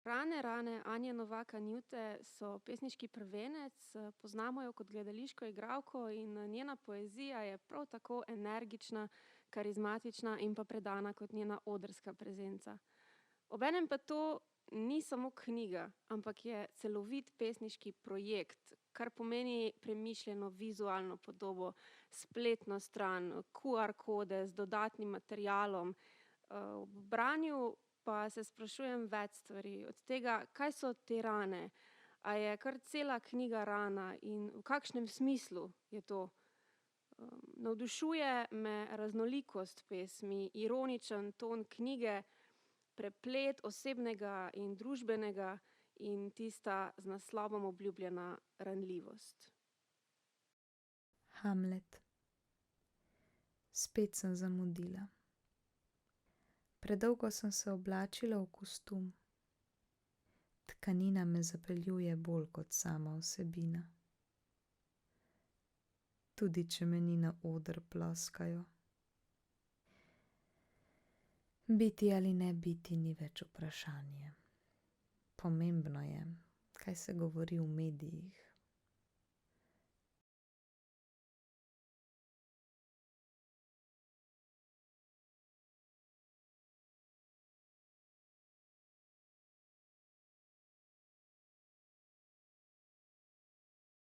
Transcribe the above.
Rane, rane Anje Novaka Njute so pesniški prvenec, poznamo jo kot gledališko igralko in njena poezija je prav tako energična, karizmatična in pa predana kot njena odrska prezenca. Obenem pa to ni samo knjiga, ampak je celovit pesniški projekt, kar pomeni premišljeno vizualno podobo, spletno stran, QR kode z dodatnim materialom. Ob branju pa se sprašujem več stvari, od tega, kaj so te rane, a je kar cela knjiga rana in v kakšnem smislu je to. Navdušuje me raznolikost pesmi, ironičen ton knjige, preplet osebnega in družbenega in tista z naslovom obljubljena ranljivost. Hamlet. Spet sem zamudila. Predolgo sem se oblačila v kostum. Tkanina me zapeljuje bolj kot sama vsebina. Tudi če me ni na oder ploskajo. Biti ali ne biti ni več vprašanje. Pomembno je, kaj se govori v medijih.